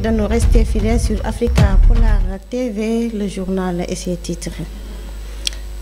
de nous rester fidèles sur Africa Polar TV, le journal et ses titres.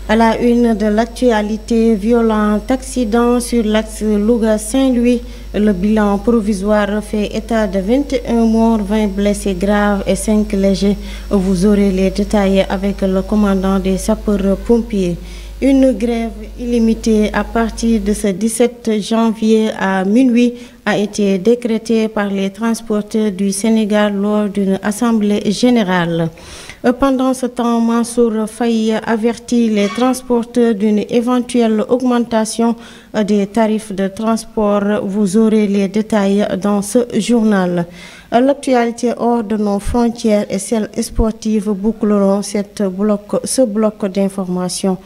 À la une de l'actualité, violent accident sur l'axe Louga-Saint-Louis. Le bilan provisoire fait état de 21 morts, 20 blessés graves et 5 légers. Vous aurez les détails avec le commandant des sapeurs-pompiers. Une grève illimitée à partir de ce 17 janvier à minuit a été décrétée par les transporteurs du Sénégal lors d'une assemblée générale. Pendant ce temps, Mansour Faye avertit les transporteurs d'une éventuelle augmentation des tarifs de transport. Vous aurez les détails dans ce journal. L'actualité hors de nos frontières et celle sportive boucleront ce bloc d'informations.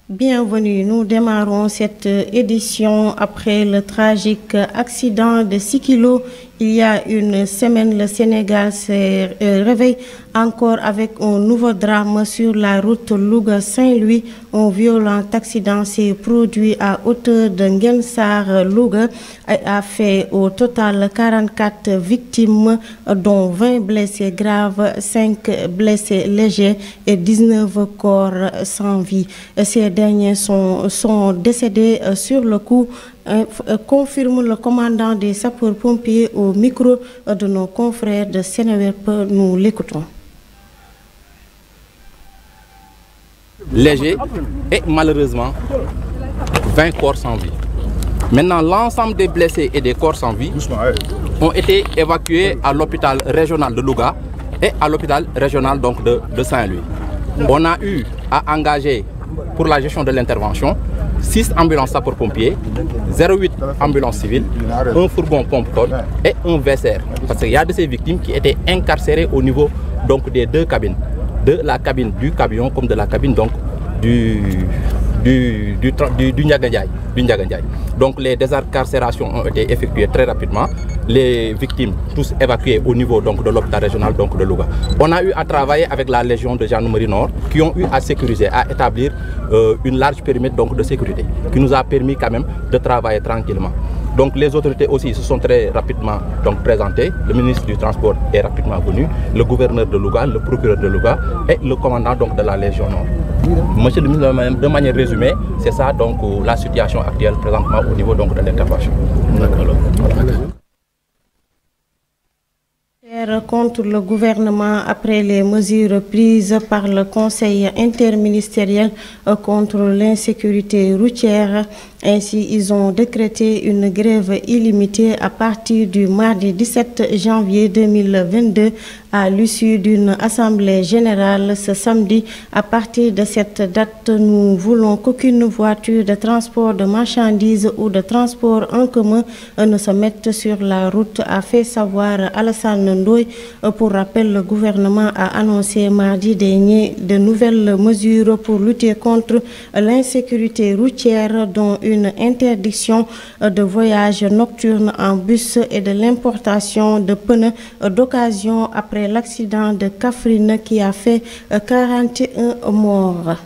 Bienvenue, nous démarrons cette édition après le tragique accident de Sikilo. Il y a une semaine, le Sénégal s'est réveillé encore avec un nouveau drame sur la route Louga-Saint-Louis. Un violent accident s'est produit à hauteur de Ngensar-Louga et a fait au total 44 victimes, dont 20 blessés graves, 5 blessés légers et 19 corps sans vie. Ces derniers sont décédés sur le coup, confirme le commandant des sapeurs-pompiers au micro de nos confrères de Sénéweb. Nous l'écoutons. Léger et malheureusement 20 corps sans vie. Maintenant, l'ensemble des blessés et des corps sans vie ont été évacués à l'hôpital régional de Louga et à l'hôpital régional donc de Saint-Louis. On a eu à engager pour la gestion de l'intervention 6 ambulances sapeurs-pompiers, 08 ambulances civiles, un fourgon pompe-code et un VSR. Parce qu'il y a de ces victimes qui étaient incarcérées au niveau donc, des 2 cabines. De la cabine du camion comme de la cabine donc, du Ndiagandiaye. Donc les désincarcérations ont été effectuées très rapidement. Les victimes tous évacuées au niveau donc, de l'hôpital régional donc, de Louga. On a eu à travailler avec la Légion de gendarmerie Nord qui ont eu à sécuriser, à établir une large périmètre donc, de sécurité qui nous a permis quand même de travailler tranquillement. Donc les autorités aussi se sont très rapidement donc, présentées. Le ministre du Transport est rapidement venu, le gouverneur de Louga, le procureur de Louga et le commandant donc, de la Légion Nord. Monsieur le ministre, de manière résumée, c'est ça donc la situation actuelle présentement au niveau donc, de l'intervention. Contre le gouvernement après les mesures prises par le Conseil interministériel contre l'insécurité routière. Ainsi, ils ont décrété une grève illimitée à partir du mardi 17 janvier 2022 à l'issue d'une assemblée générale ce samedi. À partir de cette date, nous voulons qu'aucune voiture de transport de marchandises ou de transport en commun ne se mette sur la route, a fait savoir Alassane Ndoye. Pour rappel, le gouvernement a annoncé mardi dernier de nouvelles mesures pour lutter contre l'insécurité routière, dont une interdiction de voyage nocturne en bus et de l'importation de pneus d'occasion après l'accident de Kaffrine qui a fait 41 morts.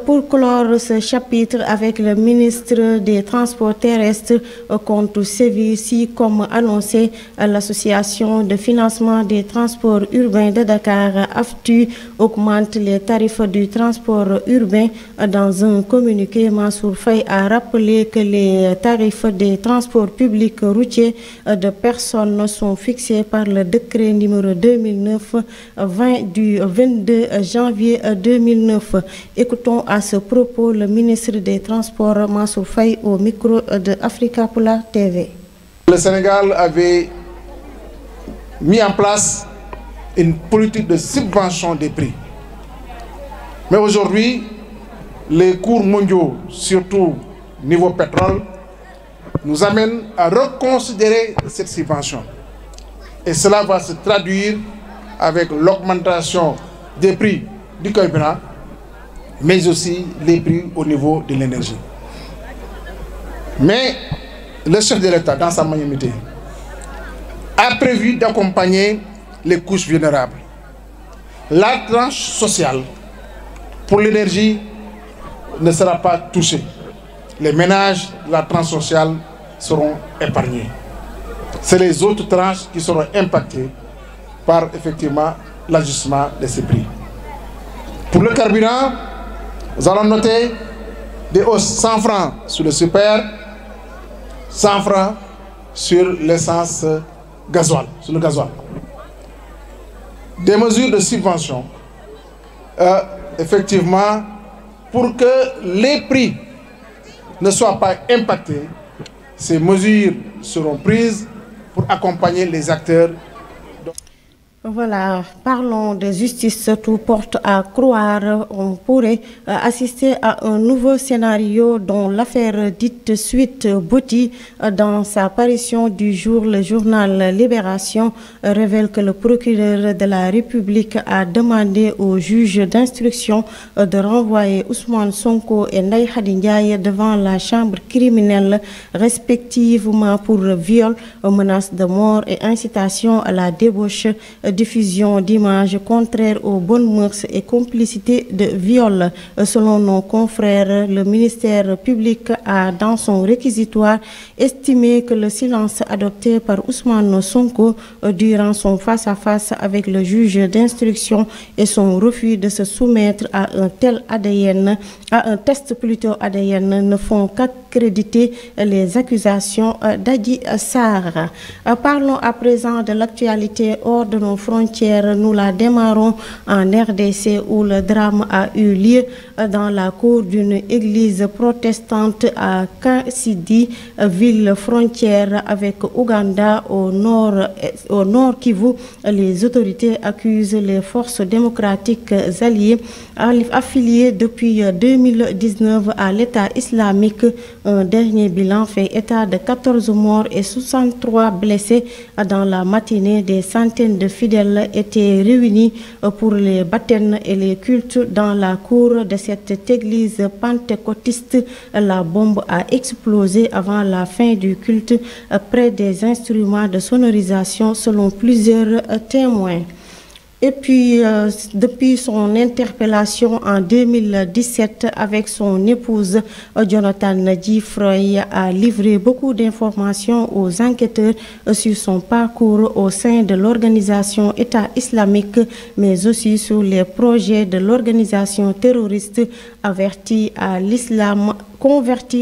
Pour clore ce chapitre avec le ministre des Transports terrestres contre Séville, comme annoncé, l'association de financement des transports urbains de Dakar, AFTU, augmente les tarifs du transport urbain. Dans un communiqué, Mansour Faye a rappelé que les tarifs des transports publics routiers de personnes sont fixés par le décret numéro 2009-20 du 22 janvier 2009. Écoutons à ce propos le ministre des Transports Mansour Faye au micro de Africa Polar TV. Le Sénégal avait mis en place une politique de subvention des prix. Mais aujourd'hui, les cours mondiaux, surtout niveau pétrole, nous amènent à reconsidérer cette subvention. Et cela va se traduire avec l'augmentation des prix du carburant, mais aussi les prix au niveau de l'énergie. Mais le chef de l'État, dans sa magnanimité, a prévu d'accompagner les couches vulnérables. La tranche sociale pour l'énergie ne sera pas touchée. Les ménages de la tranche sociale seront épargnés. C'est les autres tranches qui seront impactées par effectivement l'ajustement de ces prix. Pour le carburant, nous allons noter des hausses 100 francs sur le super, 100 francs sur l'essence gasoil, sur le gasoil. Des mesures de subvention, effectivement, pour que les prix ne soient pas impactés, ces mesures seront prises pour accompagner les acteurs. Voilà, parlons de justice. Tout porte à croire on pourrait assister à un nouveau scénario dont l'affaire dite Suite Beauty, dans sa parution du jour, le journal Libération révèle que le procureur de la République a demandé au juge d'instruction de renvoyer Ousmane Sonko et Ndeye Khady Ndiaye devant la chambre criminelle, respectivement pour viol, menace de mort et incitation à la débauche, diffusion d'images contraires aux bonnes mœurs et complicité de viol. Selon nos confrères, le ministère public a, dans son réquisitoire, estimé que le silence adopté par Ousmane Sonko durant son face-à-face avec le juge d'instruction et son refus de se soumettre à un tel ADN, à un test plutôt ADN, ne font qu'accréditer les accusations d'Adji Sarr. Parlons à présent de l'actualité hors de nos frontières. Nous la démarrons en RDC où le drame a eu lieu dans la cour d'une église protestante à Kassidi, ville frontière avec Ouganda au nord Kivu. Les autorités accusent les forces démocratiques alliées affiliées depuis 2019 à l'État islamique. Un dernier bilan fait état de 14 morts et 63 blessés. Dans la matinée, des centaines de fidèles étaient réunis pour les baptêmes et les cultes dans la cour de cette église pentecôtiste. La bombe a explosé avant la fin du culte près des instruments de sonorisation selon plusieurs témoins. Et puis, depuis son interpellation en 2017 avec son épouse, Jonathan Djifroy a livré beaucoup d'informations aux enquêteurs sur son parcours au sein de l'organisation État islamique, mais aussi sur les projets de l'organisation terroriste converti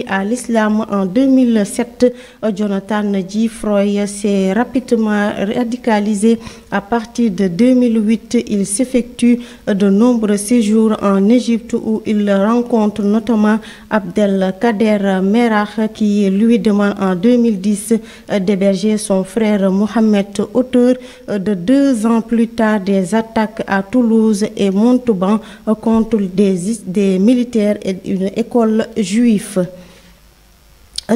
à l'islam en 2007. Jonathan Djifroy s'est rapidement radicalisé. À partir de 2008, il s'effectue de nombreux séjours en Égypte où il rencontre notamment Abdelkader Merah qui lui demande en 2010 d'héberger son frère Mohamed, auteur de 2 ans plus tard des attaques à Toulouse et Montauban contre des militaires et une école juive.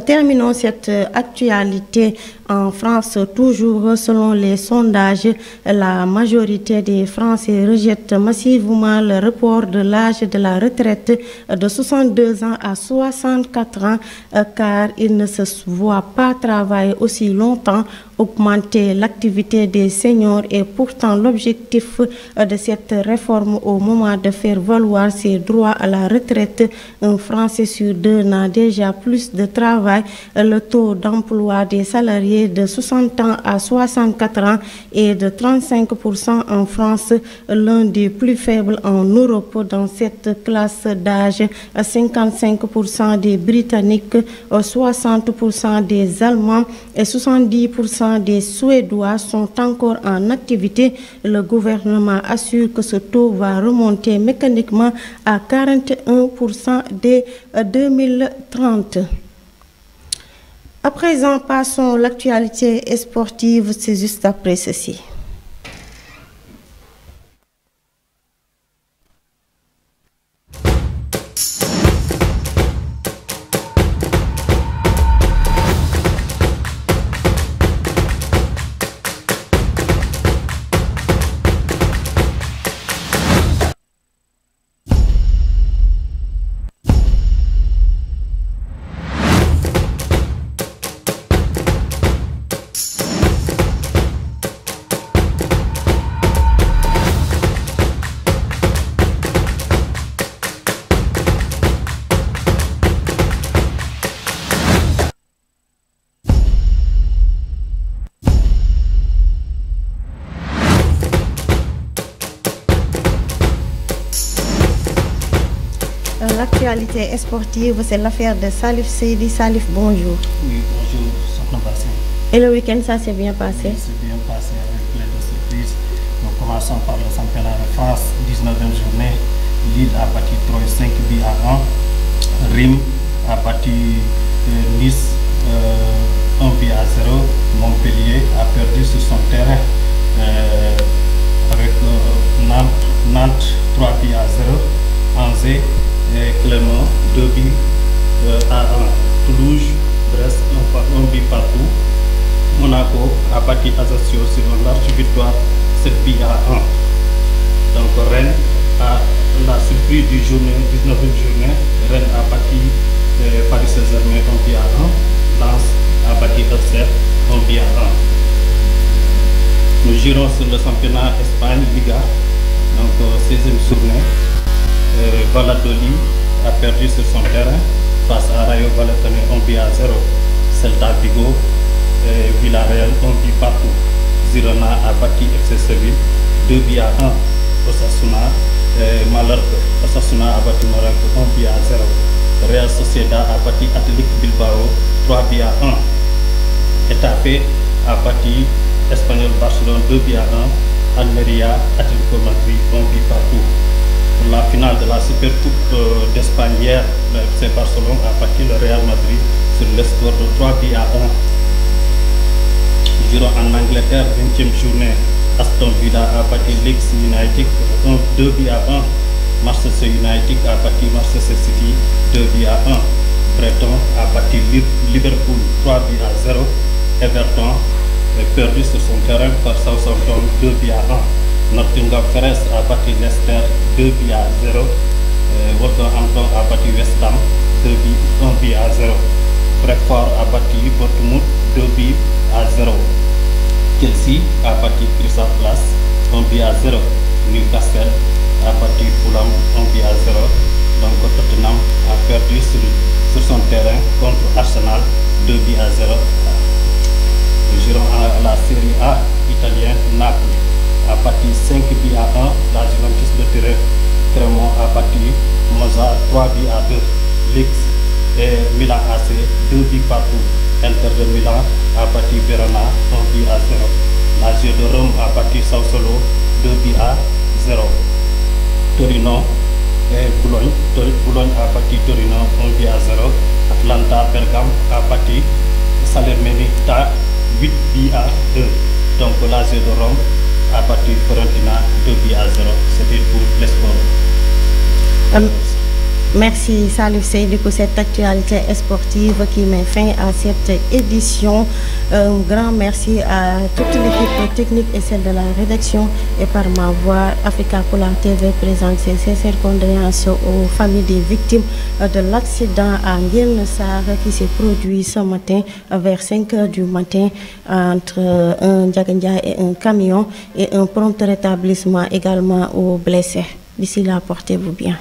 Terminons cette actualité en France. Toujours selon les sondages, la majorité des Français rejettent massivement le report de l'âge de la retraite de 62 ans à 64 ans car ils ne se voient pas travailler aussi longtemps. Augmenter l'activité des seniors est pourtant l'objectif de cette réforme au moment de faire valoir ses droits à la retraite. Un Français sur 2 n'a déjà plus de travail. Le taux d'emploi des salariés de 60 ans à 64 ans est de 35% en France, l'un des plus faibles en Europe. Dans cette classe d'âge, 55% des Britanniques, 60% des Allemands et 70% des Suédois sont encore en activité. Le gouvernement assure que ce taux va remonter mécaniquement à 41% dès 2030. À présent, passons à l'actualité sportive, c'est juste après ceci. actualité sportive, c'est l'affaire de Salif Seydi. Salif, bonjour. Oui, bonjour, Sokhna Bassène. Et le week-end, ça s'est bien passé? Oui, c'est bien passé avec plein de surprises. Nous commençons par le championnat de France, 19e journée. Lille a battu Troyes 5 buts à 1. Reims a battu Nice 1 but à 0. Montpellier a perdu sur son terrain avec Nantes 3 buts à 0. Angers et Clermont 2 buts à 1. Toulouse, Brest 1 but partout. Monaco a battu Ajaccio sur une large victoire 7 buts à 1. Donc Rennes a la surprise du journée, 19e journée. Rennes a battu Paris Saint-Germain 1 but à 1. Lens a battu Auxerre 1 but à 1. Nous girons sur le championnat Espagne, Liga. Donc 16e journée. Valladolid a perdu sur son terrain face à Rayo Vallecano 1 but à 0. Celta Vigo et Villarreal 1 but partout. Girona a battu FC Séville 2 buts à 1. Osasuna a battu Mallorca 1 but à 0. Real Sociedad a battu Athletic Bilbao 3 buts à 1. Getafe a battu Espanyol Barcelone 2 buts à 1. Almeria, Atlético Madrid 1 but partout. Pour la finale de la Super Coupe d'Espagne hier, le FC Barcelone a battu le Real Madrid sur le score de 3 buts à 1. Girons en Angleterre, 20e journée. Aston Villa a battu Leeds United 2 buts à 1. Manchester United a battu Manchester City 2 buts à 1. Brighton a battu Liverpool 3 buts à 0. Everton est perdu sur son terrain par Southampton 2 buts à 1. Nottingham Forest a battu Leicester 2 buts à 0. Wolverhampton a battu West Ham 1 but à 0. Brentford a battu Bournemouth 2 buts à 0. Chelsea a battu Crystal Palace 1 but à 0. Newcastle a battu Fulham 1 but à 0. Donc Tottenham a perdu sur son terrain contre Arsenal 2 buts à 0. Nous girons à la Série A italienne. Naples a battu 5 buts à 1. La Juventus de Turin Clermont a battu Monza 3 buts à 2. Leeds et Milan AC 2 buts partout. Inter de Milan a battu Verona 1 but à 0. Lazio de Rome a battu Sassuolo 2 buts à 0. Torino et Bologne. Bologne a battu Torino 1 but à 0. Atlanta Bergame a battu Salernitana 8 buts à 2. Donc Lazio de Rome a battu Fiorentina 2 buts à 0. C'était pour les sports. Merci Salif Seydi pour cette actualité sportive qui met fin à cette édition. Un grand merci à toute l'équipe technique et celle de la rédaction. Et par ma voix, Africa Polar TV présente ses sincères condoléances aux familles des victimes de l'accident à Nguyen Sarr qui s'est produit ce matin vers 5 h du matin entre un Diagandia et un camion, et un prompt rétablissement également aux blessés. D'ici là, portez-vous bien.